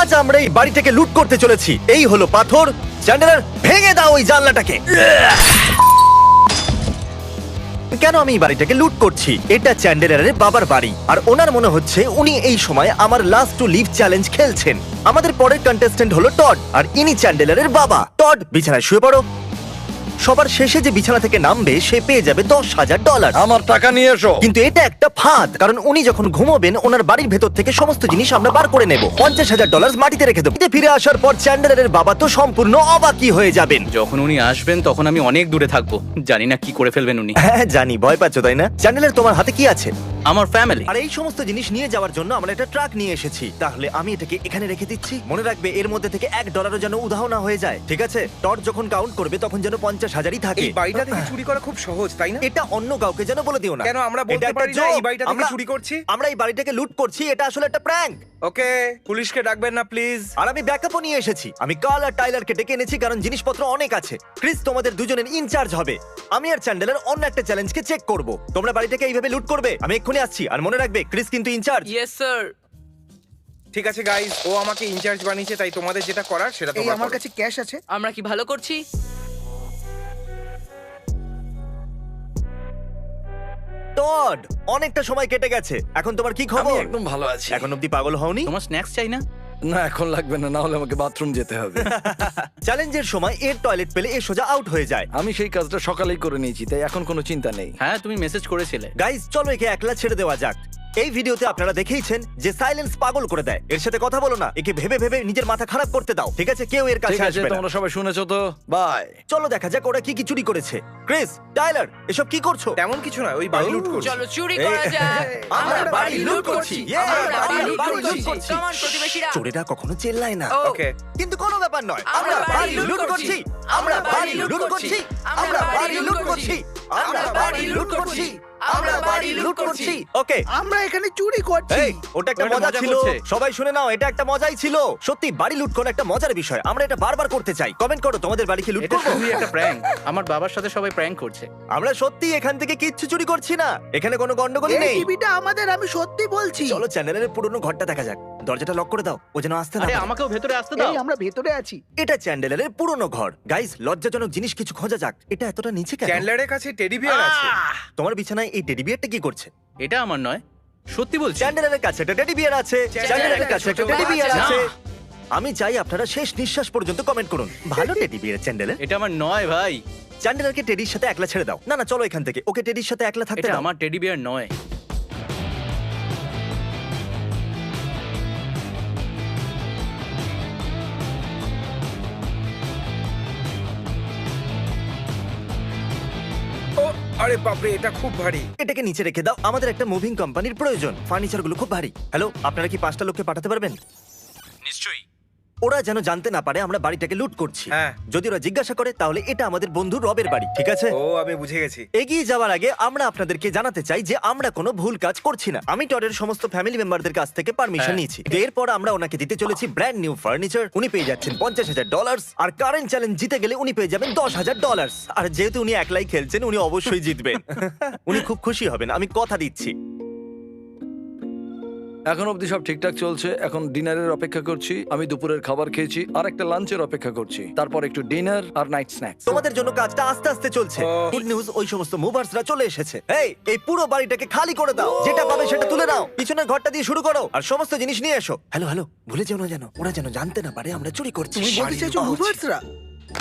আজ আমরা এই বাড়িটাকে লুট করতে চলেছি। এই হলো পাথর। চ্যান্ডেলার, ভেঙে দাও ওই জানলাটাকে। কেন আমি এই বাড়িটাকে লুট করছি? এটা চ্যান্ডেলারের বাবার বাড়ি, আর ওনার মনে হচ্ছে উনি এই সময় আমার লাস্ট টু লিভ চ্যালেঞ্জ খেলছেন। আমাদের পরের কন্টেস্ট্যান্ট হলো টড, আর ইনি চ্যান্ডেলারের বাবা। টড, বিছানায় শুয়ে পড়ো। সবার শেষে যে বিছানা থেকে নামবে সে পেয়ে যাবে $10,000। আমার টাকা নিয়ে এসো। কিন্তু এটা একটা ফাঁদ, কারণ উনি যখন ঘুমোবেন ওনার বাড়ির ভেতর থেকে সমস্ত জিনিস আমরা বার করে নেব। $50,000 মাটিতে রেখে দেবো। ফিরে আসার পর চ্যান্ডেলারের বাবা তো সম্পূর্ণ অবাকই হয়ে যাবেন। যখন উনি আসবেন তখন আমি অনেক দূরে থাকবো, জানি না কি করে ফেলবেন উনি। হ্যাঁ জানি, ভয় পাচ্ছ তাই না? চ্যান্ডেলার, তোমার হাতে কি আছে? আমার ফ্যামিলি। আর এই সমস্ত জিনিস নিয়ে যাওয়ার জন্য আমরা একটা ট্রাক নিয়ে এসেছি। তাহলে আমি এটাকে এখানে রেখে দিচ্ছি। মনে রাখবে এর মধ্যে থেকে $1 যেন উধাও না হয়ে যায়, ঠিক আছে? টড যখন কাউন্ট করবে তখন যেন 50,000ই থাকে। এই বাড়িটা থেকে চুরি করা খুব সহজ, তাই না? এটা অন্য কাউকে যেন বলে দিও না। কেন আমরা এটা বলতে একটা পারি না এই joke। বাড়িটা থেকে আমরা- চুরি করছি? আমরা এই বাড়িটাকে লুট করছি, এটা আসলে একটা প্র্যাঙ্ক। ওকে, পুলিশকে ডাকবেন না প্লিজ। আর আমি ব্যাকআপও নিয়ে এসেছি। আমি কার্ল আর টাইলারকে ডেকে এনেছি কারণ জিনিসপত্র অনেক আছে। ক্রিস তোমাদের দুজনের ইনচার্জ হবে। আমি আর চ্যান্ডেলার অন্য একটা চ্যালেঞ্জকে চেক করব। তোমরা বাড়িটাকে এইভাবে লুট করবে। আমি এক্ষুনি আসছি। আর মনে রাখবে ক্রিস কিন্তু ইনচার্জ। Yes sir. ঠিক আছে গাইস, ও আমাকে ইনচার্জ বানিয়েছে, তাই তোমাদের যেটা করার সেটা এই তোমরা আমার করো। কাছে ক্যাশ আছে। আমরা কি ভালো করছি? টড, অনেকটা সময় কেটে গেছে। এখন তোমার কি আমি খবর? একদম ভালো আছি। এখন অব্দি পাগল হওনি? তোমার স্ন্যাক্স চাই না? না, এখন লাগবে না, না হলে আমাকে বাথরুম যেতে হবে। চ্যালেঞ্জের সময় এর টয়লেট পেলে এ সোজা আউট হয়ে যায়। আমি সেই কাজটা সকালেই করে নিয়েছি, তাই এখন কোনো চিন্তা নেই। হ্যাঁ, তুমি মেসেজ করেছিলে। গাইস, চলো একে একলা ছেড়ে দেওয়া যাক। এই ভিডিওতে আপনারা দেখেইছেন যে সাইলেন্স পাগল করে দেয়। এর সাথে কথা বলো না, একে ভেবে ভেবে নিজের মাথা খারাপ করতে দাও, ঠিক আছে? কেউ এর ঠিক কাছে আছে, আসবে না। তোমরা সবাই শুনেছো তো? বাই। চলো দেখা যাক ওরা কি কি চুরি করেছে। ক্রিস, টাইলার, এসব কি করছো? তেমন কিছু না, ওই বাড়ি লুট করছি। চলো চুরি করা যাক। আমরা বাড়ি লুট করছি। আমরা বাড়ি লুট বাড়ি লুট করছি। করছি। Come on, প্রতিবেশীরা। চোরেরা কখনো চেল্লায় না। ও, ওকে, কিন্তু কোনো ব্যাপার নয়। আমরা বাড়ি লুট করছি। আমরা বাড়ি লুট করছি। আমরা বাড়ি লুট করছি। আমরা বাড়ি লুট করছি। আমরা বাড়ি লুট করছি। ওকে, আমরা এখানে চুরি করছি। এই, ওটা একটা ওটা মজা মজা ছিল। করছে। সবাই শুনে নাও, এটা একটা মজাই ছিল। সত্যি বাড়ি লুট করা একটা মজার বিষয়। আমরা এটা বারবার করতে চাই। কমেন্ট করো তোমাদের বাড়ি কি লুট এটা করবো। শুধুই একটা প্র্যাঙ্ক। আমার বাবার সাথে সবাই প্র্যাঙ্ক করছে। আমরা সত্যি এখান থেকে কিচ্ছু চুরি করছি না। এখানে কোনো গন্ডগোল এই নেই। টিভিটা আমাদের, আমি সত্যি বলছি। চলো চ্যানেলের পুরনো ঘরটা দেখা যাক। দরজাটা লক করে দাও, ও যেন আসতে না আরে পারে। আমাকেও ভেতরে আসতে দাও। এই আমরা ভেতরে আছি। এটা চ্যান্ডেলারের পুরনো ঘর। গাইস, লজ্জাজনক জিনিস কিছু খোঁজা যাক। এটা এতটা নিচে কেন? চ্যান্ডলারের কাছে টেডি বিয়ার আছে। তোমার বিছানায় এই টেডি বিয়ারটা কি করছে? এটা আমার নয়, সত্যি বলছি। চ্যান্ডেলারের কাছে একটা টেডি বিয়ার আছে। চ্যান্ডেলারের কাছে একটা টেডি বিয়ার না। আছে। আমি চাই আপনারা শেষ নিঃশ্বাস পর্যন্ত কমেন্ট করুন। ভালো টেডি বিয়ার চ্যান্ডেলার। এটা আমার নয় ভাই, চ্যান্ডেলারকে টেডির সাথে একলা ছেড়ে দাও। না না, চলো এখান থেকে। ওকে টেডির সাথে একলা থাকতে এটা দাও। আমার টেডি বিয়ার নয়। ও আরে বাপরে, এটা খুব ভারী। এটাকে নিচে রেখে দাও। আমাদের একটা মুভিং কোম্পানির প্রয়োজন। ফার্নিচার গুলো খুব ভারী। হ্যালো, আপনারা কি 5টা লোককে পাঠাতে পারবেন? নিশ্চয়ই। ওরা যেন জানতে না পারে আমরা বাড়িটাকে লুট করছি। হ্যাঁ। যদি ওরা জিজ্ঞাসা করে তাহলে এটা আমাদের বন্ধু রবের বাড়ি, ঠিক আছে? ও, আমি বুঝে গেছি। এগিয়ে যাওয়ার আগে আমরা আপনাদেরকে জানাতে চাই যে আমরা কোনো ভুল কাজ করছি না। আমি টডের সমস্ত ফ্যামিলি মেম্বারদের কাছ থেকে পারমিশন হ্যাঁ। নিয়েছি। এরপর আমরা ওনাকে দিতে চলেছি ব্র্যান্ড নিউ ফার্নিচার। উনি পেয়ে যাচ্ছেন $50,000, আর কারেন্ট চ্যালেঞ্জ জিতে গেলে উনি পেয়ে যাবেন $10,000। আর যেহেতু উনি একলাই খেলছেন, উনি অবশ্যই জিতবেন। উনি খুব খুশি হবেন, আমি কথা দিচ্ছি। এখন অবধি সব ঠিকঠাক চলছে। এখন ডিনারের অপেক্ষা করছি। আমি দুপুরের খাবার খেয়েছি, আর একটা লাঞ্চের অপেক্ষা করছি। তারপর একটু ডিনার আর নাইট স্ন্যাক্স। তোমাদের জন্য কাজটা আস্তে আস্তে চলছে। ও। গুড নিউজ, ওই সমস্ত মুভার্সরা চলে এসেছে। এই পুরো বাড়িটাকে খালি করে দাও। যেটা পাবে সেটা তুলে নাও। পিছনের ঘরটা দিয়ে শুরু করো আর সমস্ত জিনিস নিয়ে এসো। হ্যালো হ্যালো, ভুলে যেও না যেন ওরা যেন জানতে না পারে আমরা চুরি করছি। তুমি বলতে চাইছো মুভার্সরা?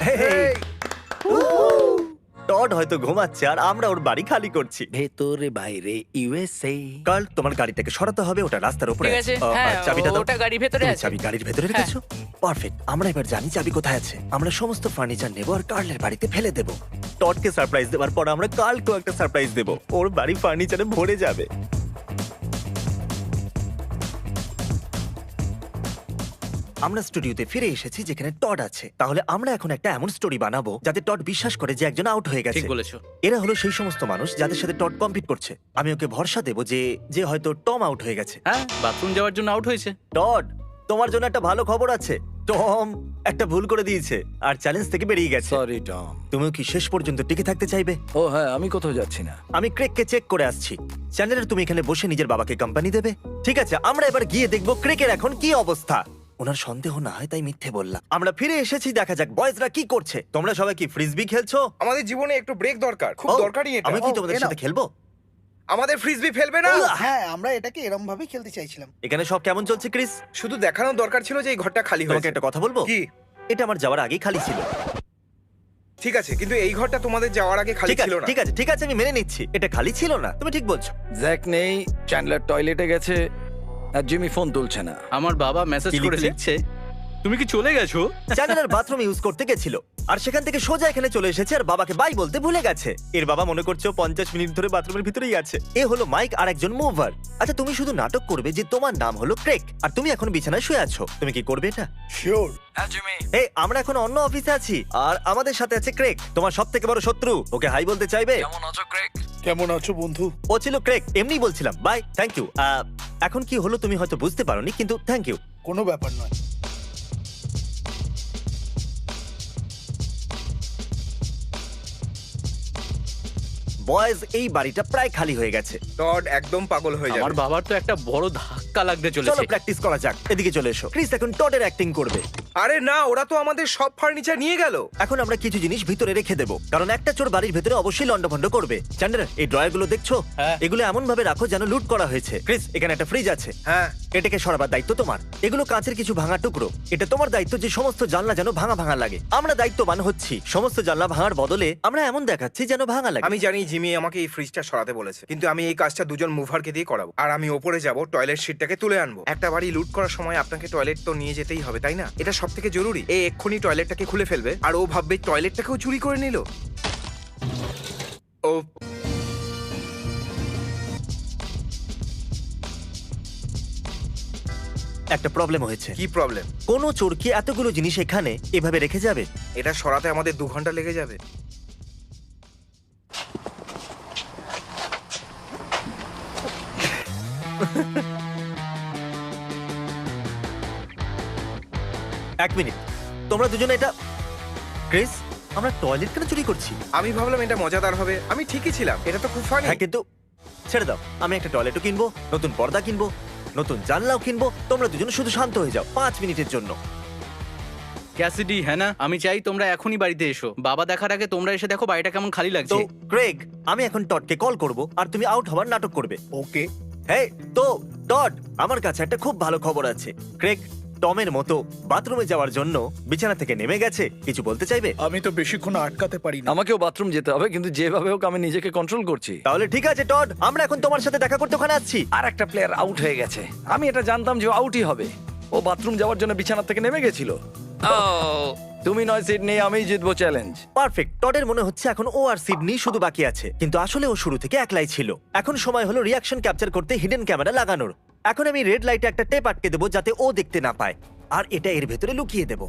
হেই, টড হয়তো ঘুমাচ্ছে আর আমরা ওর বাড়ি খালি করছি। ভেতরে বাইরে ইউএসএ। কার্ল, তোমার গাড়িটাকে সরাতে হবে, ওটা রাস্তার উপরে ঠিক আছে। হ্যাঁ, চাবিটা দাও। ওটা গাড়ির ভেতরে তুমি আছে। চাবি গাড়ির ভেতরে রেখেছো? পারফেক্ট। আমরা এবার জানি চাবি কোথায় আছে। আমরা সমস্ত ফার্নিচার নেব আর কার্লের বাড়িতে ফেলে দেব। টডকে সারপ্রাইজ দেওয়ার পর আমরা কার্লকেও একটা সারপ্রাইজ দেব। ওর বাড়ি ফার্নিচারে ভরে যাবে। আমরা স্টুডিওতে ফিরে এসেছি যেখানে টড আছে। তাহলে আমরা এখন একটা এমন স্টোরি বানাবো যাতে টড বিশ্বাস করে যে একজন আউট হয়ে গেছে। ঠিক বলেছো। এরা হলো সেই সমস্ত মানুষ যাদের সাথে টড কম্পিট করছে। আমি ওকে ভরসা দেবো যে যে হয়তো টম আউট হয়ে গেছে। হ্যাঁ, বাথরুম যাওয়ার জন্য আউট হয়েছে। টড, তোমার জন্য একটা ভালো খবর আছে। টম একটা ভুল করে দিয়েছে আর চ্যালেঞ্জ থেকে বেরিয়ে গেছে। Sorry Tom. তুমিও কি শেষ পর্যন্ত টিকে থাকতে চাইবে? ও হ্যাঁ, আমি কোথাও যাচ্ছি না। আমি ক্রেককে চেক করে আসছি। চ্যানেলের তুমি এখানে বসে নিজের বাবাকে কোম্পানি দেবে? ঠিক আছে, আমরা এবার গিয়ে দেখবো ক্রেকের এখন কি অবস্থা। ওনার সন্দেহ না হয় তাই মিথ্যে বললাম। আমরা ফিরে এসেছি, দেখা যাক বয়েজরা কি করছে। তোমরা সবাই কি ফ্রিজবি খেলছো? আমাদের জীবনে একটু ব্রেক দরকার, খুব ও, দরকারি এটা। আমি কি ও, তোমাদের এ নাও। সাথে খেলবো? আমাদের ফ্রিজবি ফেলবে না? হ্যাঁ, আমরা এটাকে এরম ভাবে খেলতে চাইছিলাম। এখানে সব কেমন চলছে ক্রিস? শুধু দেখানোর দরকার ছিল যে এই ঘরটা খালি তোমাকে হয়েছে। একটা কথা বলবো? কি? এটা আমার যাওয়ার আগেই খালি ছিল। ঠিক আছে, কিন্তু এই ঘরটা তোমাদের যাওয়ার আগে খালি ঠিক আছে ছিল না। ঠিক আছে ঠিক আছে, আমি মেনে নিচ্ছি এটা খালি ছিল না, তুমি ঠিক বলছো। জ্যাক নেই, চ্যান্ডলার টয়লেটে গেছে, আর জিমি ফোন তুলছে না। আমার বাবা মেসেজ কি করে লিখছে? লিখছে, তুমি কি চলে গেছো? চ্যানেলের বাথরুম ইউজ করতে গেছিল আর সেখান থেকে সোজা এখানে চলে এসেছে আর বাবাকে বাই বলতে ভুলে গেছে। এর বাবা মনে করছে ও 50 মিনিট ধরে বাথরুমের ভিতরেই আছে। এ হলো মাইক আর একজন মুভার। আচ্ছা, তুমি শুধু নাটক করবে যে তোমার নাম হলো ক্রেক আর তুমি এখন বিছানায় শুয়ে আছো। তুমি কি করবে এটা? শিওর। হ্যাঁ জিমি। এই, আমরা এখন অন্য অফিসে আছি আর আমাদের সাথে আছে ক্রেক, তোমার সবথেকে বড় শত্রু। ওকে হাই বলতে চাইবে? কেমন আছো ক্রেক? কেমন আছো বন্ধু? ও ছিল ক্রেক, এমনি বলছিলাম। Bye, thank you. এখন কি হলো তুমি হয়তো বুঝতে পারোনি, কিন্তু থ্যাংক ইউ। কোনো ব্যাপার নয়। বয়েজ, এই বাড়িটা প্রায় খালি হয়ে গেছে। টড একদম পাগল হয়ে আমার যাবে। বাবার তো একটা বড় ধাক্কা লাগতে চলো চলেছে। প্র্যাকটিস করা যাক, এদিকে চলে এসো। ক্রিস এখন টডের অ্যাক্টিং করবে। আরে না, ওরা তো আমাদের সব ফার্নিচার নিয়ে গেল। এখন আমরা কিছু জিনিস ভিতরে রেখে দেবো, কারণ একটা চোর বাড়ির ভেতরে অবশ্যই লন্ডভন্ড করবে। চ্যান্ডলার, এই ড্রয়ার গুলো দেখছো? হ্যাঁ। এগুলো এমন ভাবে রাখো যেন লুট করা হয়েছে। ক্রিস, এখানে একটা ফ্রিজ আছে, হ্যাঁ, এটাকে সরাবার দায়িত্ব তোমার। এগুলো কাঁচের কিছু ভাঙা টুকরো, এটা তোমার দায়িত্ব যে সমস্ত জানলা যেন ভাঙা ভাঙা লাগে। আমরা দায়িত্ববান হচ্ছি, সমস্ত জানলা ভাঙার বদলে আমরা এমন দেখাচ্ছি যেন ভাঙা লাগে। আমি জানি জিমি আমাকে এই ফ্রিজটা সরাতে বলেছে, কিন্তু আমি এই কাজটা দুজন মুভারকে দিয়ে করাবো। আর আমি ওপরে যাব, টয়লেট সিটটাকে তুলে আনবো। একটা বাড়ি লুট করার সময় আপনাকে টয়লেট তো নিয়ে যেতেই হবে, তাই না? এটা সব থেকে জরুরি। এই এক্ষুনি টয়লেটটাকে খুলে ফেলবে আর ও ভাববে টয়লেটটাকেও চুরি করে নিল। ও একটা প্রবলেম হয়েছে। কি প্রবলেম? কোনো চোর কি এতগুলো জিনিস এখানে এভাবে রেখে যাবে? এটা সরাতে আমাদের 2 ঘন্টা লেগে যাবে। এক মিনিট, তোমরা দুজনে এটা... ক্রিস, আমরা টয়লেট কেন চুরি করছি? আমি ভাবলাম এটা মজাদার হবে। আমি ঠিকই ছিলাম, এটা তো খুব ফানি। হ্যাঁ, কিন্তু ছেড়ে দাও। আমি একটা টয়লেটও কিনবো, নতুন পর্দা কিনবো, নতুন জানলাও কিনবো। তোমরা দুজন শুধু শান্ত হয়ে যাও 5 মিনিটের জন্য। ক্যাসিডি, হ্যাঁ না, আমি চাই তোমরা এখনই বাড়িতে এসো। বাবা দেখার আগে তোমরা এসে দেখো বাড়িটা কেমন খালি তো লাগছে। গ্রেগ, আমি এখন টডকে কল করব আর তুমি আউট হওয়ার নাটক করবে। ওকে। হ্যাঁ তো টড, আমার কাছে একটা খুব ভালো খবর আছে। ক্রেগ টমের মতো বাথরুমে যাওয়ার জন্য বিছানা থেকে নেমে গেছে। কিছু বলতে চাইবে? আমি তো বেশিক্ষণ আটকাতে পারি না। আমাকেও বাথরুম যেতে হবে, কিন্তু যেভাবে হোক আমি নিজেকে কন্ট্রোল করছি। তাহলে ঠিক আছে টড, আমরা এখন তোমার সাথে দেখা করতে ওখানে আসছি। আর একটা প্লেয়ার আউট হয়ে গেছে। আমি এটা জানতাম যে আউটই হবে। ও বাথরুম যাওয়ার জন্য বিছানা থেকে নেমে গেছিল। তুমি নয় সিডনি, আমিই জিতবো চ্যালেঞ্জ। পারফেক্ট। টডের মনে হচ্ছে এখন ও আর সিডনি শুধু বাকি আছে, কিন্তু আসলে ও শুরু থেকে একলাই ছিল। এখন সময় হলো রিয়াকশন ক্যাপচার করতে হিডেন ক্যামেরা লাগানোর। এখন আমি রেড লাইটে একটা টেপ আটকে দেবো যাতে ও দেখতে না পায়, আর এটা এর ভেতরে লুকিয়ে দেবো।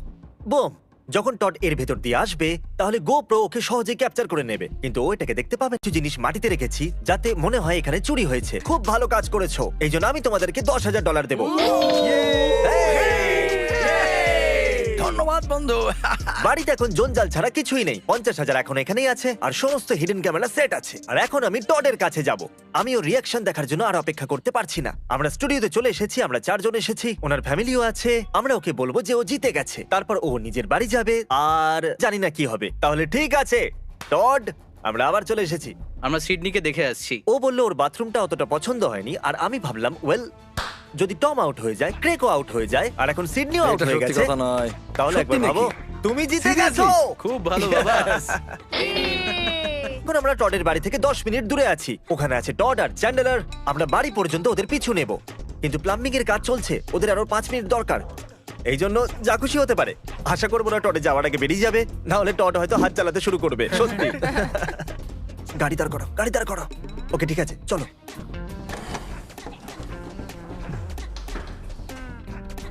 বুম! যখন টড এর ভেতর দিয়ে আসবে তাহলে গোপ্রো ওকে সহজে ক্যাপচার করে নেবে, কিন্তু ও এটাকে দেখতে পাবে। কিছু জিনিস মাটিতে রেখেছি যাতে মনে হয় এখানে চুরি হয়েছে। খুব ভালো কাজ করেছো, এই জন্য আমি তোমাদেরকে $10,000 দেবো। ধন্যবাদ বন্ধু। বাড়িতে এখন জঞ্জাল ছাড়া কিছুই নেই। 50,000 এখন এখানেই আছে আর সমস্ত হিডেন ক্যামেরা সেট আছে। আর এখন আমি টডের কাছে যাব। আমি ওর রিয়াকশন দেখার জন্য আর অপেক্ষা করতে পারছি না। আমরা স্টুডিওতে চলে এসেছি, আমরা 4 জন এসেছি, ওনার ফ্যামিলিও আছে। আমরা ওকে বলবো যে ও জিতে গেছে, তারপর ও নিজের বাড়ি যাবে আর জানি না কি হবে। তাহলে ঠিক আছে টড, আমরা আবার চলে এসেছি। আমরা সিডনিকে দেখে আসছি। ও বললো ওর বাথরুমটা অতটা পছন্দ হয়নি, আর আমি ভাবলাম ওয়েল, যদি টম আউট হয়ে যায়, ক্রেকও আউট হয়ে যায়, আর এখন সিডনিও আউট এটা হয়ে সত্যি গেছে, কথা নয়। তাহলে একবার সত্যি ভাবো নাকি? তুমি জিতে Seriously? গেছো। খুব ভালো বাবা। এখন আমরা টডের বাড়ি থেকে 10 মিনিট দূরে আছি। ওখানে আছে টড আর চ্যান্ডেলার। আমরা বাড়ি পর্যন্ত ওদের পিছু নেব, কিন্তু প্লাম্বিং এর কাজ চলছে, ওদের আরো 5 মিনিট দরকার। এই জন্য যা খুশি হতে পারে। আশা করবো না টডে যাওয়ার আগে বেরিয়ে যাবে, না হলে টড হয়তো হাত চালাতে শুরু করবে। সত্যি। গাড়ি দাঁড় করো, গাড়ি দাঁড় করো। ওকে ঠিক আছে, চলো।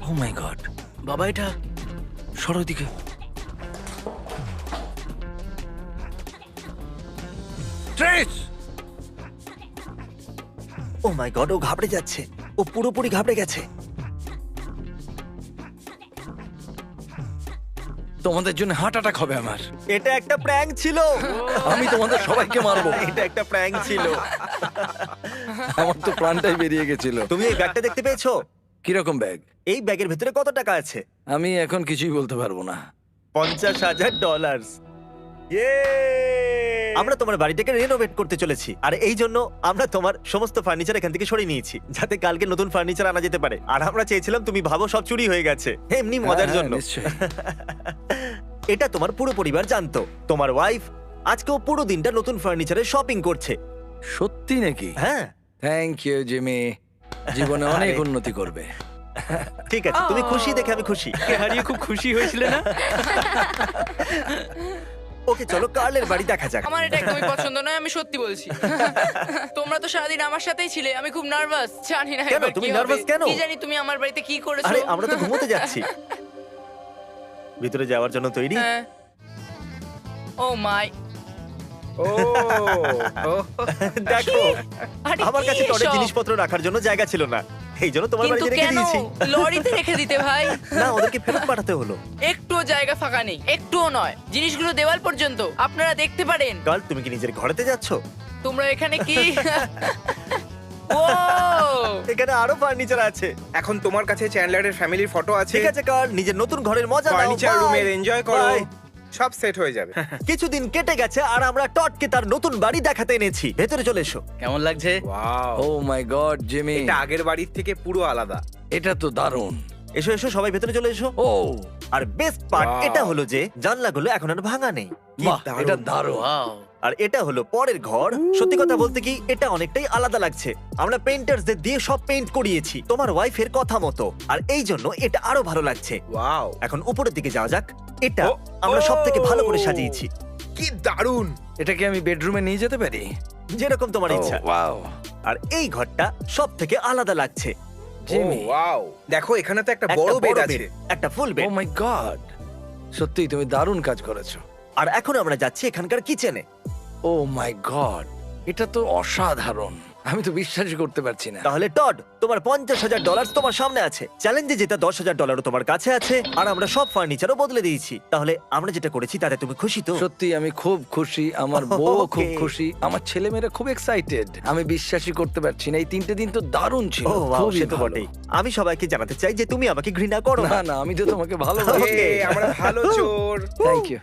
ও মাই গড, বাবা এটা সরো দিকে। ট্রেস! ও মাই গড, ও ঘাবড়ে যাচ্ছে, ও পুরোপুরি ঘাবড়ে গেছে। তোমাদের জন্য হার্ট অ্যাটাক হবে আমার। এটা একটা প্র্যাঙ্ক ছিল। আমি তোমাদের সবাইকে মারবো। এটা একটা প্র্যাঙ্ক ছিল। আমার তো প্রাণটাই বেরিয়ে গেছিল। তুমি এই ব্যাগটা দেখতে পেয়েছো? কিরকম ব্যাগ? এই ব্যাগের ভেতরে কত টাকা আছে? আমি এখন কিছুই বলতে পারবো না। $50,000। আমরা তোমার বাড়িটাকে রেনোভেট করতে চলেছি, আর এই জন্য আমরা তোমার সমস্ত ফার্নিচার এখান থেকে সরিয়ে নিয়েছি, যাতে কালকে নতুন ফার্নিচার আনা যেতে পারে। আর আমরা চেয়েছিলাম তুমি ভাবো সব চুরি হয়ে গেছে, এমনি মজার হ্যাঁ, জন্য। নিশ্চয়ই। এটা তোমার পুরো পরিবার জানতো। তোমার ওয়াইফ আজকেও পুরো দিনটা নতুন ফার্নিচারের শপিং করছে। সত্যি নাকি? হ্যাঁ থ্যাংক ইউ জিমি, জীবনে অনেক আরে। উন্নতি করবে। ঠিক আছে, তুমি খুশি দেখে আমি খুশি। হারিয়ে খুব খুশি হয়েছিলে না? ওকে চলো কার্লের বাড়ি দেখা যাক। আমার এটা একদমই পছন্দ নয়, আমি সত্যি বলছি। তোমরা তো সারাদিন আমার সাথেই ছিলে, আমি খুব নার্ভাস। জানি না কেন? এবার তুমি কি হবে। nervous কেন? কি জানি তুমি আমার বাড়িতে কি করেছো। আরে আমরা তো ঘুমোতে যাচ্ছি। ভিতরে যাওয়ার জন্য তৈরি? হ্যাঁ। ও মাই, ও দেখো, আরে আমার কি কাছে টডের এসব? জিনিসপত্র রাখার জন্য জায়গা ছিল না, এই জন্য তোমার কিন্তু বাড়িতে রেখে কেন দিয়েছি। লরিতে রেখে দিতে ভাই? না, ওদেরকে ফেরত পাঠাতে হলো। একটুও জায়গা ফাঁকা নেই, একটুও নয়। জিনিসগুলো দেওয়াল পর্যন্ত আপনারা দেখতে পারেন। কাল তুমি কি নিজের ঘরেতে যাচ্ছ? তোমরা এখানে কি? ও এখানে আরো ফার্নিচার আছে। এখন তোমার কাছে চ্যান্ডলারের ফ্যামিলির ফটো আছে। ঠিক আছে কাল, নিজের নতুন ঘরের মজা নাও। Furniture Bye! রুমের এনজয় করো, Bye! সব সেট হয়ে যাবে। কিছুদিন কেটে গেছে আর আমরা টডকে তার নতুন বাড়ি দেখাতে এনেছি। ভেতরে চলে এসো। কেমন লাগছে? ওয়াও, ও মাই গড জিমি, এটা আগের বাড়ির থেকে পুরো আলাদা। এটা তো দারুণ। এসো এসো, সবাই ভেতরে চলে এসো। ও আর বেস্ট পার্ট Wow! এটা হলো যে জানলাগুলো এখন আর ভাঙা নেই। কি বাহ, দারুণ। এটা দারুণ। ওয়াও, আর এটা হলো পরের ঘর। সত্যি কথা বলতে কি, এটা অনেকটাই আলাদা লাগছে। আমরা পেইন্টার্সদের দিয়ে সব পেইন্ট করিয়েছি তোমার ওয়াইফের কথা মতো, আর এই জন্য এটা আরো ভালো লাগছে। ওয়াও, এখন উপরের দিকে যাওয়া যাক। এটা ও, আমরা ও! সব থেকে ভালো করে সাজিয়েছি, কি দারুণ। এটা কি আমি বেডরুমে নিয়ে যেতে পারি? যেরকম তোমার ইচ্ছা। ওয়াও আর এই ঘরটা সব থেকে আলাদা লাগছে। জিমি, ওয়াও, দেখো এখানে তো একটা একটা বড় বেড বড় আছে। bed, একটা ফুল ও বেড। মাই গড, সত্যি তুমি দারুণ কাজ করেছো। আর এখন আমরা যাচ্ছি এখানকার কিচেনে। ও মাই গড, এটা তো অসাধারণ। আমি তো বিশ্বাসই করতে পারছি না। তাহলে টড, তোমার $50,000 তোমার সামনে আছে। চ্যালেঞ্জে যেটা $10,000 তোমার কাছে আছে, আর আমরা সব ফার্নিচারও বদলে দিয়েছি। তাহলে আমরা যেটা করেছি তাতে তুমি খুশি তো? সত্যি আমি খুব খুশি, আমার বউ খুব Okay. খুশি, আমার ছেলেমেয়েরা খুব এক্সাইটেড। আমি বিশ্বাসই করতে পারছি না, এই 3টে দিন তো দারুণ ছিল। ও wow, খুবই সে তো ভালো। বটেই। আমি সবাইকে জানাতে চাই যে তুমি আমাকে ঘৃণা করো না না। না, আমি তো তোমাকে ভালোবাসি। Okay. আমরা ভালো চোর। Thank you.